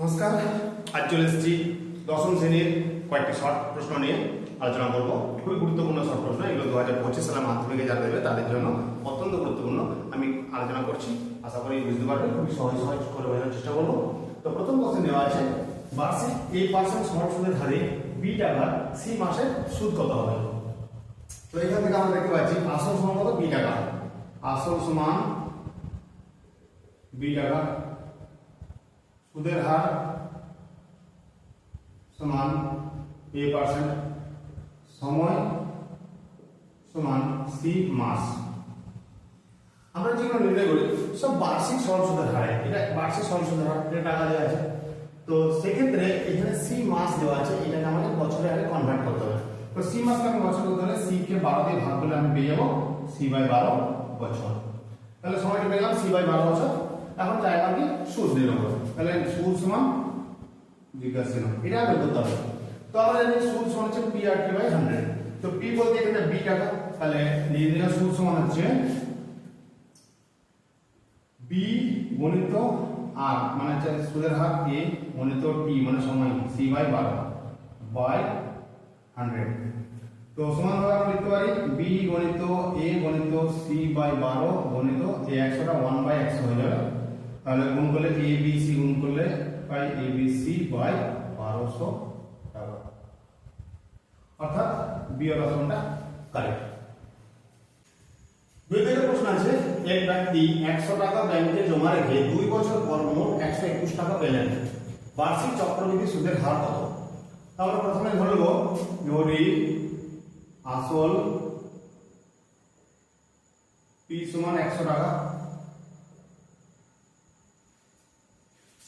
নমস্কার, আজ চলে এসেছি দশম শ্রেণীর কয়েকটি শর্ট প্রশ্ন নিয়ে আলোচনা করব। খুবই গুরুত্বপূর্ণ শর্ট প্রশ্ন, এগুলো 2025 সালের মাধ্যমিকে যারা দেবে তাদের জন্য অত্যন্ত গুরুত্বপূর্ণ। আমি আলোচনা করছি, আশা করি বুঝতে পারবেন। খুবই সহজ করে বোঝানোর চেষ্টা করবো। তো প্রথম কোশ্চেন দেওয়া আছে, বার্ষিক A% সহজ সুদের হারে B টাকার C মাসে সুদ কত হবে? তো এখান থেকে আমরা দেখতে পাচ্ছি আসল সমান কত, B টাকা। আসল সমান B টাকা, সুদের হার সমান A%, সময় সমান C মাস। আমরা যেগুলো নির্ণয় করি সব বার্ষিক সরল সুদের হারে, এটা বার্ষিক সরল সুদের হার, এটা টাকা দেওয়া আছে। তো সেক্ষেত্রে এখানে C মাস দেওয়া আছে, এটাকে আমাদের বছরের হারে কনভার্ট করতে হবে। তো C মাসকে আমি বছর করতে হলে C কে 12 দিয়ে ভাগ করলে আমি পেয়ে যাবো C/12 বছর। তাহলে সময়টা পেলাম C/12 বছর। এখন চাইলাম কি সুদ নিয়ে নেবো, তাহলে সুদ সমান জিজ্ঞাসা এটা বের করতে হবে। তো আমরা জানি সুদ সমান হচ্ছে P/100। তো P বলতে এখানে B টাকা, তাহলে নিয়ে নিলাম সুদ সমান হচ্ছে B গুণিত R, মানে হচ্ছে সুদের হার A গুণিত T মানে সময় C/12 বাই 100। তো সমানভাবে আমরা লিখতে পারি B গুণিত A গুণিত C/12 গুণিত এই 100টা 1/100 হয়ে যাবে। তাহলে গুণ করলে ABC গুণ করলে পাই ABC/1200 টাকা, অর্থাৎ B এর অপশনটা কারেক্ট। দুই নম্বর প্রশ্ন আছে, এক ব্যক্তি 100 টাকা ব্যাংকে জমা রেখে 2 বছর পর মোট 121 টাকা পেলেন, বার্ষিক চক্রবৃদ্ধি সুদের হার কত? আমরা প্রথমে ধরব যদি আসল P সমান 100 টাকা,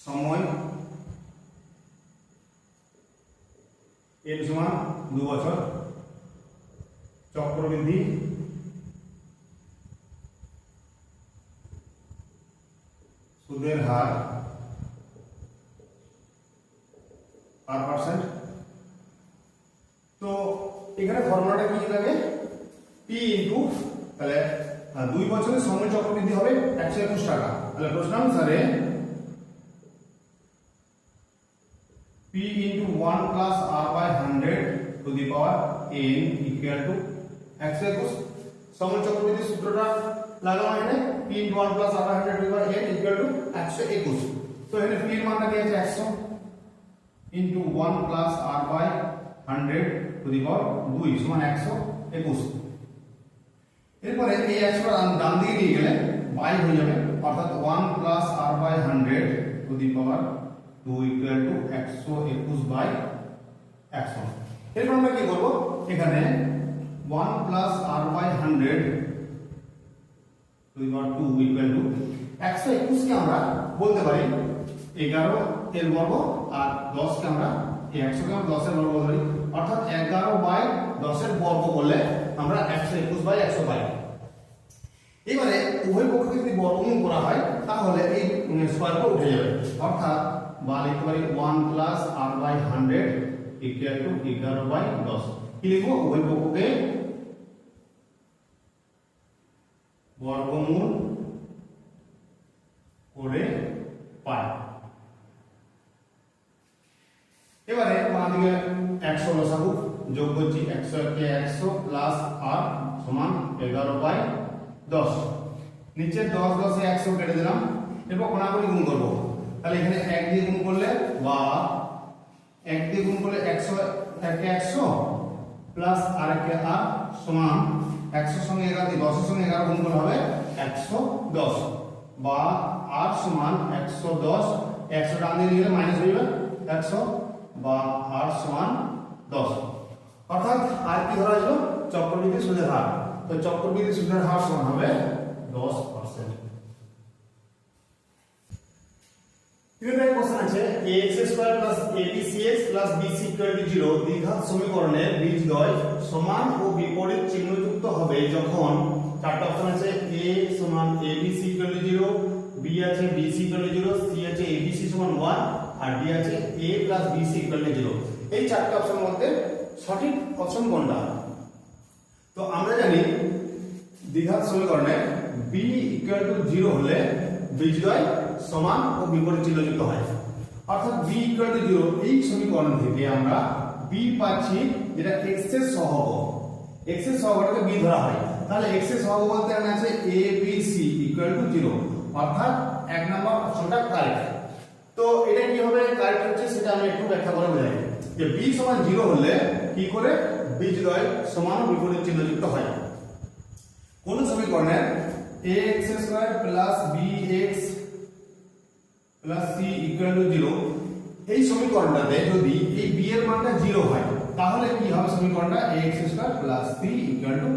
সময় N সমান 2 বছর, চক্রবৃদ্ধি সুদের হার %। তো এখানে ফর্মুলাটা কি লাগে, P ইনটু, তাহলে 2 বছরের সময় চক্রবৃদ্ধি হবে 121 টাকা। তাহলে প্রশ্ন অনুসারে P into 1 plus R/100 to the power n equal to 121। সময় চক্রবৃদ্ধি সূত্রটা লাগানো এখানে P into 1 plus R/100 to the power n equal to 121। তো এখানে P এর মানটা দিয়েছে 100 into 1 plus R/100 to the power 2 সমান 121। এরপরে এই 100 ডান দিকে নিয়ে গেলে বাই হয়ে যাবে, অর্থাৎ 1 plus R/100 to the power 2 equal to 121/100। এরপর আমরা কি করব, এখানে 1 plus R/100 to the power 2 equal to 121 কে আমরা বলতে পারি 11 এর বর্গ, আর 10 কে আমরা 100 কে আমরা 10 এর বর্গ বলতে পারি, অর্থাৎ 11/10 এর বর্গ করলে আমরা 121/100 পাই। এবারে উভয় পক্ষকে যদি বর্গমূল করা হয় তাহলে এই স্কয়ার করে উঠে যাবে, অর্থাৎ বা লিখতে পারি 1 plus R/100 equal to 11/10। কি লিখবো, উভয় পক্ষকে বর্গমূল করে পাই। এবারে বাম দিকে 100 লসাগু যোগ করছি, 100 কে 100 প্লাস R সমান 11/10। নিচে 10 10 এ 100 কেটে দিলাম, এরপর কোণাকুণি গুণ করব। তাহলে এখানে 1 দিয়ে গুণ করলে বা 1 দিয়ে গুণ করলে 100 কে 100 প্লাস আর কে আর সমান 100 সঙ্গে 11 দিয়ে 10 এর সঙ্গে 11 গুণ করলে হবে 110, বা আর সমান 110, 100 ডান দিকে গেলে মাইনাস হয়ে যাবে 100, বা আর সমান 10। অর্থাৎ আর কি ধরা হলো, চক্রবৃদ্ধি সুদের হার। তো চক্রবৃদ্ধি সুদের হার সমান হবে 10%। তিনটা কোশ্চেন আছে, ax² + abcx + bc = 0 দ্বিঘাত সমীকরণের বীজদ্বয় সমান ও বিপরীত চিহ্নযুক্ত হবে যখন, চারটা অপশন আছে, a সমান abc = 0, b আছে bc = 0, c আছে abc সমান 1, আর d আছে a + bc = 0। এই চারটা অপশনের মধ্যে সঠিক অপশন কোনটা? তো আমরা জানি দ্বিঘাত সমীকরণে b = 0 হলে বীজদ্বয় সমান ও বিপরীত চিহ্নযুক্ত হয়, অর্থাৎ b ইকুয়াল টু 0 এই সমীকরণ থেকে আমরা b পাচ্ছি যেটা x এর সহগ, x এর সহগটাকে b ধরা হয়, তাহলে x এর সহগ বলতে এখানে আছে a b c equal to 0, অর্থাৎ এক নাম্বার অপশনটা কারেক্ট। তো এটা কিভাবে কারেক্ট হচ্ছে সেটা আমি একটু ব্যাখ্যা করে বোঝাই যে b সমান 0 হলে কি করে বীজদ্বয় সমান বিপরীত চিহ্নযুক্ত হয়। কোন সমীকরণের ax square plus bx plus c equal to 0 এই সমীকরণটাতে যদি এই b এর মানটা 0 হয় তাহলে কি হবে সমীকরণটা ax square plus c equal to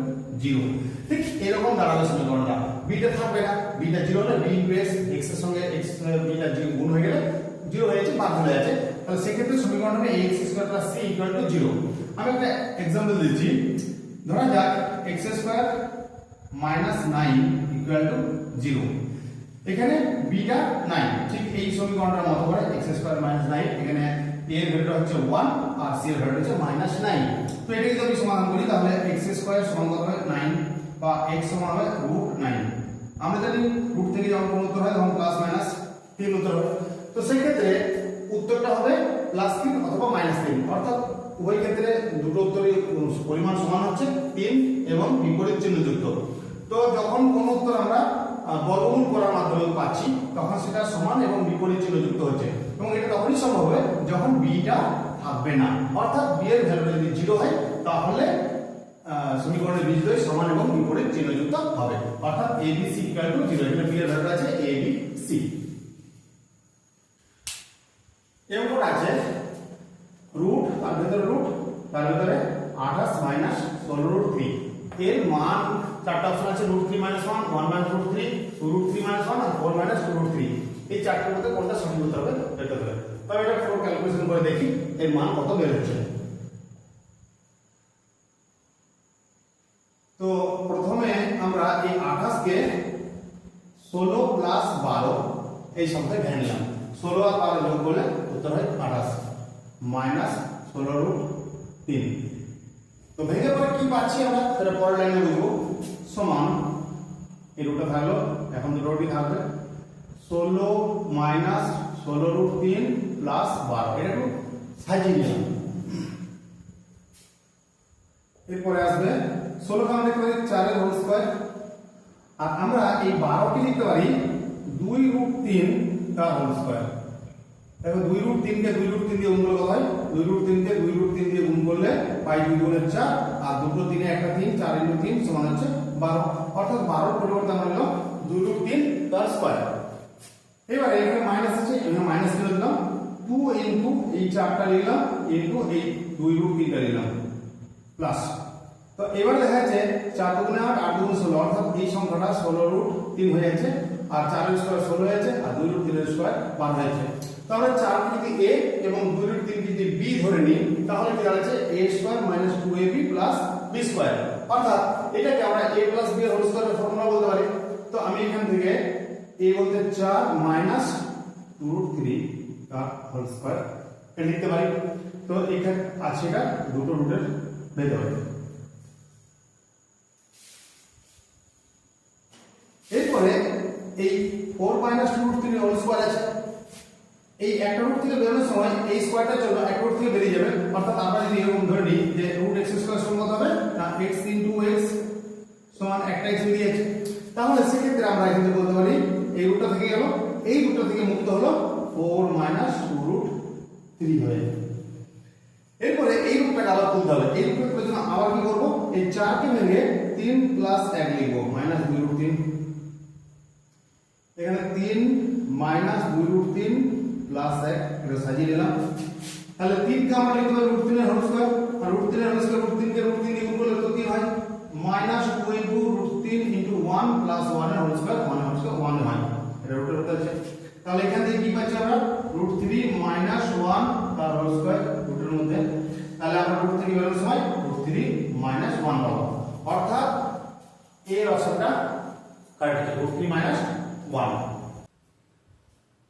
0। ঠিক এরকম দাঁড়াবে সমীকরণটা, b টা থাকবে না, b টা 0 হলে b প্লাস x এর সঙ্গে x b টা গুণ হয়ে গেলে 0 হয়ে যাচ্ছে, বাদ হয়ে যাচ্ছে, তাহলে সেক্ষেত্রে সমীকরণ হবে ax square plus c equal to 0। আমি একটা एग्जांपल দিচ্ছি, ধরা যাক x square minus 9 equal to 0, এখানে b টা 9, ঠিক এই সমীকরণটার মতো করে x স্কয়ার মাইনাস 9, এখানে a এর ভ্যালুটা হচ্ছে 1 আর c এর ভ্যালু হচ্ছে মাইনাস 9। তো এটাকে যদি সমাধান করি তাহলে x স্কয়ার সমান হবে 9 বা x সমান হবে √9। আমরা জানি রুট থেকে যখন কোন উত্তর হয় তখন প্লাস মাইনাস 3 উত্তর হবে, তো সেই ক্ষেত্রে উত্তরটা হবে প্লাস 3 অথবা মাইনাস 3, অর্থাৎ উভয় ক্ষেত্রে দুটো উত্তরের পরিমাণ সমান হচ্ছে 3 এবং বিপরীত চিহ্নযুক্ত। তো যখন কোন উত্তর আমরা বর্গমূল করার মাধ্যমে পাচ্ছি তখন সেটা সমান এবং বিপরীত চিহ্নযুক্ত হচ্ছে, এবং এটা তখনই সম্ভব হবে যখন b টা থাকবে না, অর্থাৎ b এর ভ্যালুটা যদি 0 হয় তাহলে সমীকরণের বীজদ্বয় সমান এবং বিপরীত চিহ্নযুক্ত হবে, অর্থাৎ abc ইকুয়াল টু 0। এখানে b এর ভ্যালু আছে abc। এরপর আছে রুট, তার ভিতরে রুট, তার ভিতরে 28 মাইনাস 16√3, এর মান চারটা অপশন আছে, √3 - 1, 1 - √3, √3 - 1 আর 4 - √3। এই চারটির মধ্যে কোনটা সঠিক উত্তর হবে বের করতে হবে। তবে এটা পুরো ক্যালকুলেশন করে দেখি এর মান কত বের হচ্ছে। তো প্রথমে আমরা এই 28 কে 16 প্লাস 12 এই সংখ্যায় ভেঙে নিলাম, 16 আর 12 যোগ করলে উত্তর হয় 28 মাইনাস 16√3। তো ভেঙে পরে কি পাচ্ছি আমরা সেটা পরের লাইনে বুঝবো, সমান এই রুটটা থাকলো, এখন দুটো রুটই থাকবে, 16 মাইনাস 16√3 প্লাস 12, এটা একটু সাজিয়ে নিলাম। এরপরে আসবে 16 কে আমরা দেখতে পারি 4 এর হোল স্কয়ার, আর আমরা এই 12 কে লিখতে পারি 2√3 তার হোল স্কয়ার। দেখো 2√3 কে 2√3 দিয়ে গুণ করলে কত হয়, 2√3 কে 2√3 দিয়ে গুণ করলে পাই 2 গুণের 4 আর দুটো 3 এ একটা 3, 4 × 3 সমান হচ্ছে 12, অর্থাৎ 12 এর পরিবর্তে আমরা নিলাম 2√3 তার স্কয়ার। এবারে এখানে মাইনাস আছে, এখানে মাইনাস করে দিলাম, 2 ইনটু এই 4টা নিলাম ইনটু এই 2√3 টা নিলাম প্লাস। তো এবারে দেখা যাচ্ছে 4 × 8 8 × 16, অর্থাৎ এই সংখ্যাটা 16√3 হয়ে যাচ্ছে, আর 4 এর স্কয়ার 16 হয়ে যাচ্ছে, আর 2√3 এর স্কয়ার 12 হয়ে যাচ্ছে। তো আমরা 4 কে যদি a এবং 2√3 কে যদি b ধরে নিই তাহলে কি দাঁড়াচ্ছে a square minus 2ab plus b square, অর্থাৎ এটাকে আমরা a প্লাস b এর হোল স্কয়ারের ফর্মুলা বলতে পারি। তো আমি এখান থেকে a বলতে 4 মাইনাস 2√3 তার হোল স্কয়ার এটা লিখতে পারি। তো এখানে আছে এটা দুটো রুটের ভেতরে। এরপরে এই 4 মাইনাস 2√3 এর হোল স্কয়ার আছে, এই একটা রুট থেকে বেরোনোর সময় এই স্কয়ারটার জন্য একটা রুট থেকে বেরিয়ে যাবে, অর্থাৎ আমরা যদি এরকম ধরে নিই যে √x স্কয়ার সমান কত হবে না x * x সমান একটা x বেরিয়ে যাচ্ছে, তাহলে সেক্ষেত্রে আমরা এখানে বলতে পারি এই রুটটা থেকে গেল, এই রুটটা থেকে মুক্ত হলো 4 মাইনাস 2√3 হয়ে। এরপরে এই রুটটাকে আবার তুলতে হবে, এই রুটটার জন্য আবার কি করব, এই 4 কে ভেঙে 3 প্লাস 1 লিখব মাইনাস 2√3, এখানে 3 মাইনাস 2√3 প্লাস 1 এটা সাজিয়ে নিলাম। তাহলে 3 কে আমরা লিখতে পারি √3 এর হোল স্কয়ার, আর √3 এর হোল স্কয়ার √3 কে √3 দিয়ে গুণ করলে তো 3 হয়, মাইনাস 2 * √3 * 1 প্লাস 1 এর হোল স্কয়ার, 1 এর হোল স্কয়ার 1 হয়, এটা রুটের হতে আছে। তাহলে এখান থেকে কি পাচ্ছি আমরা √3 মাইনাস 1 তার হোল স্কয়ার রুটের মধ্যে, তাহলে আমরা রুট থেকে বেরোনোর সময় √3 মাইনাস 1 পাবো, অর্থাৎ এর অপশনটা কারেক্ট হবে √3 মাইনাস 1।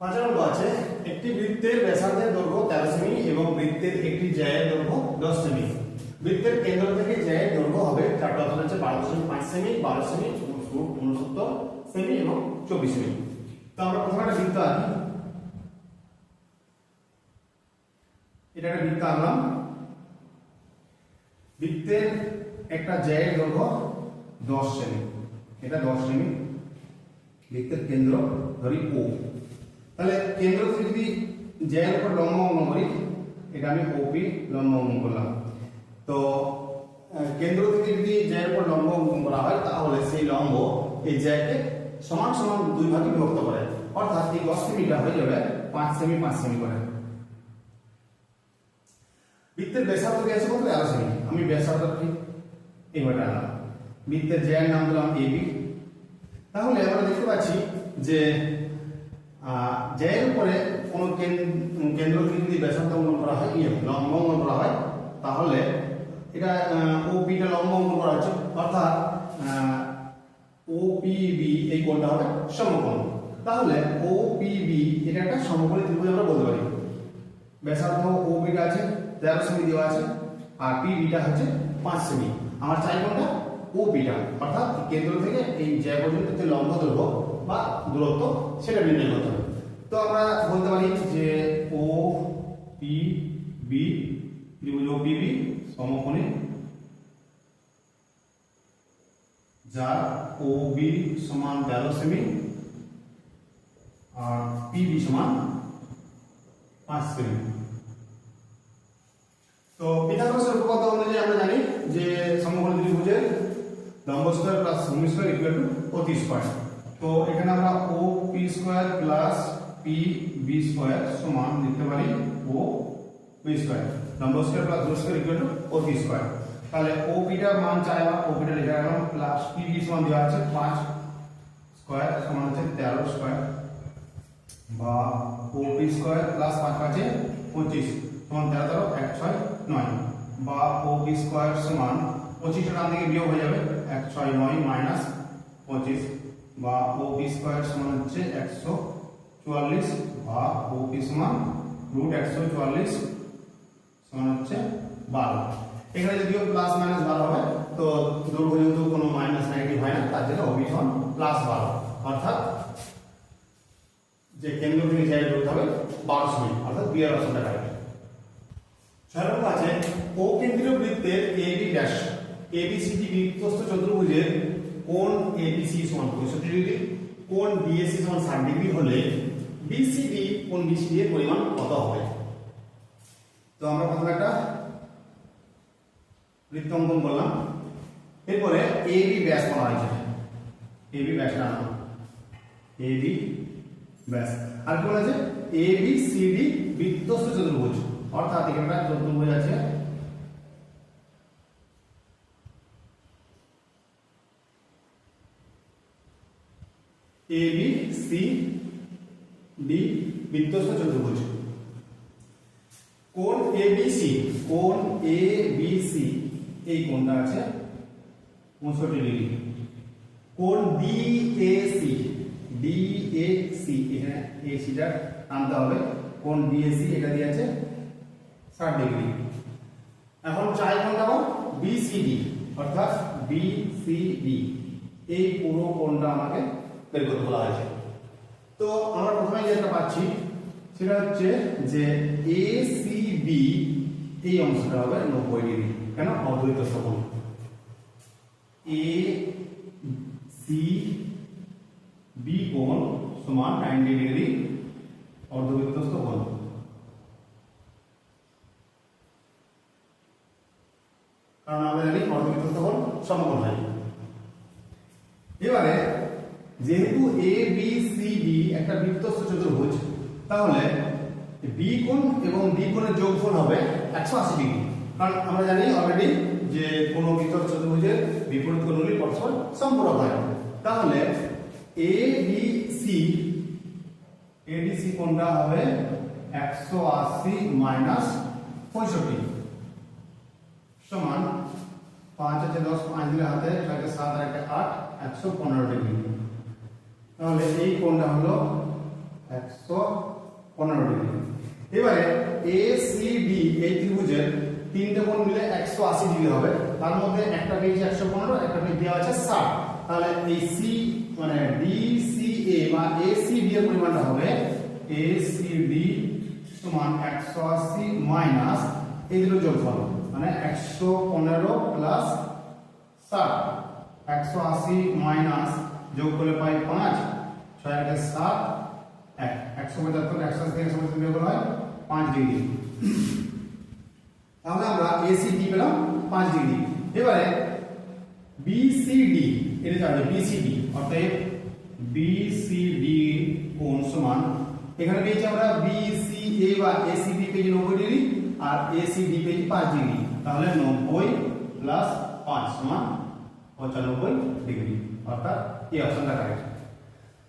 5 নম্বর আছে একটি বৃত্তের ব্যাসার্ধের দৈর্ঘ্য 13 সেমি এবং বৃত্তের একটি জ্যায়ের দৈর্ঘ্য 10 সেমি। বৃত্তের কেন্দ্র থেকে জ্যায়ের দৈর্ঘ্য হবে চারটা অপশন আছে 12.5 সেমি, 12 সেমি, 69 সেমি এবং 24 সেমি। তো আমরা প্রথমে একটা বৃত্ত আঁকি, এটা একটা বৃত্ত আঁকলাম। বৃত্তের একটা জ্যায়ের দৈর্ঘ্য 10 সেমি, এটা 10 সেমি। বৃত্তের কেন্দ্র ধরি ও, তাহলে কেন্দ্র থেকে যদি জ্যায়ের উপর লম্ব অঙ্কন করি, এটা আমি ওপি লম্ব অঙ্কন করলাম। তো কেন্দ্র থেকে যদি জ্যায়ের উপর লম্ব অঙ্কন করা হয়, তাহলে সেই লম্ব এই জ্যাকে সমান সমান দুই ভাগে বিভক্ত করে, অর্থাৎ এই 10 সেমিটা হয়ে যাবে 5 সেমি 5 সেমি করে। বৃত্তের ব্যাসার্ধ দিয়েছে কত? 11 সেমি। আমি ব্যাসার্ধটি এইভাবে আনলাম। বৃত্তের জ্যায়ের নাম দিলাম এবি। তাহলে আমরা দেখতে পাচ্ছি যে জ্যায়ের উপরে কোনো কেন্দ্র থেকে যদি ব্যাসার্ধ অঙ্কন করা হয়, লম্ব অঙ্কন করা হয়, তাহলে এটা ওপিটা লম্ব অঙ্কন করা হচ্ছে, অর্থাৎ ওপিবি এই কোণটা হবে সমকোণ। তাহলে ওপিবি এটা একটা সমকোণী ত্রিভুজ আমরা বলতে পারি। ব্যাসার্ধ ওপিটা আছে 13 সেমি দেওয়া আছে, আর পিবিটা হচ্ছে 5 সেমি। আমার চাই কোনটা? ওপিটা, অর্থাৎ কেন্দ্র থেকে এই জ্যা পর্যন্ত যে লম্ব দৈর্ঘ্য বা দূরত্ব সেটা নির্ণয় করতে হবে। তো আমরা বলতে পারি যে ও পি বি ত্রিভুজ ওপিবি সমকোণী, যার ওবি সমান 13 সেমি আর পিবি সমান 5 সেমি। তো পিথাগোরাসের উপপাদ্য অনুযায়ী আমরা জানি যে সমকোণী ত্রিভুজের লম্ব স্কয়ার প্লাস ভূমি স্কয়ার ইকুয়াল টু অতি স্কয়ার। তো এখানে আমরা O P square plus P B square সমান লিখতে পারি ও বি স্কয়ার, লম্ব স্কয়ার প্লাস ভূমি স্কয়ার ইকুয়াল টু অতি স্কয়ার। তাহলে ও পিটার মান চাইবা, ও পিটা লিখে রাখলাম, প্লাস পি বি সমান দেওয়া আছে 5 স্কয়ার সমান হচ্ছে 13 স্কয়ার, বা ও পি স্কয়ার প্লাস 5 5 25 সমান 13 1 6 9, বা ও বি স্কয়ার সমান 25 টান থেকে বিয়োগ হয়ে যাবে 1 6 9 মাইনাস 25, বা ও বি স্কয়ার সমান হচ্ছে 144, বা ও পি সমান রুট 144 সমান হচ্ছে 12। এখানে যদিও প্লাস মাইনাস 12 হবে, তো দৈর্ঘ্য যেহেতু কোনো মাইনাস নেগেটিভ হয় না, তার জন্য ওবি সমান প্লাস 12, অর্থাৎ যে কেন্দ্র থেকে জ্যায়ের দূরত্ব হবে 12 সেমি, অর্থাৎ বি এর অপশনটা কারেক্ট। 6 নম্বর আছে ও কেন্দ্রীয় বৃত্তের এবি ড্যাশ এবিসিডি বৃত্তস্থ চতুর্ভুজের কোণ এবিসি সমান 65 ডিগ্রি, কোণ ডিএসি সমান 60 ডিগ্রি হলে বিসিডি কোণ বিসিডি এর পরিমাণ কত হবে? তো আমরা প্রথমে একটা বৃত্ত অঙ্কন করলাম, এরপরে এবি ব্যাস বলা হয়েছে, এবি ব্যাস না, এবি ব্যাস, আর কি বলা আছে? এবিসিডি বৃত্তস্থ চতুর্ভুজ, অর্থাৎ এখানে একটা চতুর্ভুজ আছে, এবিসিডি বৃত্তস্থ চতুর্ভুজ। কোণ এবিসি, কোণ এবিসি এই কোণটা আছে 65 ডিগ্রি। কোণ ডিএসি, ডিএসি এখানে এসিটা আনতে হবে, কোণ ডিএসি এটা দিয়ে আছে 60 ডিগ্রি। এখন চাই কোণটা হবে বিসিডি, অর্থাৎ বিসিডি এই পুরো কোণটা আমাকে বের করতে বলা হয়েছে। তো আমরা প্রথমে যেটা পাচ্ছি সেটা হচ্ছে যে এসিবি এই অংশটা হবে 90 ডিগ্রি, কেন? অর্ধবৃত্তস্থ কোণ। এ সি বি কোণ সমান 90 ডিগ্রি অর্ধবৃত্তস্থ কোণ। কারণ আমরা জানি অর্ধবৃত্তস্থ কোণ সমকোণ হয়। এবারে যেহেতু এ বি সি ডি একটা বৃত্তস্থ চতুর্ভুজ, তাহলে বি কোণ এবং ডি কোণের যোগফল হবে 180 ডিগ্রি। কারণ আমরা জানি অলরেডি যে কোন বৃত্তস্থ চতুর্ভুজের বিপরীত কোণগুলি পরস্পর সম্পূরক হয়। তাহলে এডিসি কোণটা হবে 180 মাইনাস 65 সমান 5 আছে 10, 5 দিলে হাতে 7 আর 8 115 ডিগ্রি। তাহলে এই কোণটা হলো 115 ডিগ্রি। এবারে এসিডি এই ত্রিভুজের তিনটে কোণ মিলে 180 ডিগ্রি হবে, তার মধ্যে একটা পেয়েছি 115, একটা পেয়ে দেওয়া আছে 60। তাহলে এই সি মানে ডিসিএ বা এসিডি এর পরিমাণটা হবে এসিডি সমান 180 মাইনাস এই দুটো যোগফল মানে 115 প্লাস 60 180 মাইনাস যোগ করলে পাই 5 6 এর 7 175 180 থেকে 175 বিয়োগ হয় 5 ডিগ্রি। তাহলে আমরা ACD পেলাম 5 ডিগ্রি। এবারে BCD এটা জানবে BCD অর্থাৎ BCD কোণ সমান এখানে পেয়েছি আমরা BCA বা ACB পেয়েছি 90 ডিগ্রি আর ACD পেয়েছি 5 ডিগ্রি। তাহলে 90 প্লাস 5 সমান 95 ডিগ্রি অর্থাৎ এই অপশনটা কারেক্ট।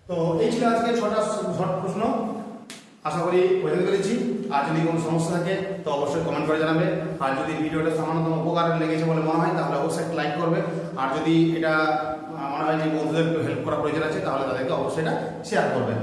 তো এই ছিল আজকে ছটা শর্ট প্রশ্ন, আশা করি বোঝাতে পেরেছি। আর যদি কোনো সমস্যা থাকে তো অবশ্যই কমেন্ট করে জানাবে। আর যদি ভিডিওটা সামান্যতম উপকার লেগেছে বলে মনে হয় তাহলে অবশ্যই একটা লাইক করবে। আর যদি এটা মনে হয় যে বন্ধুদের একটু হেল্প করা প্রয়োজন আছে তাহলে তাদেরকে অবশ্যই এটা শেয়ার করবে।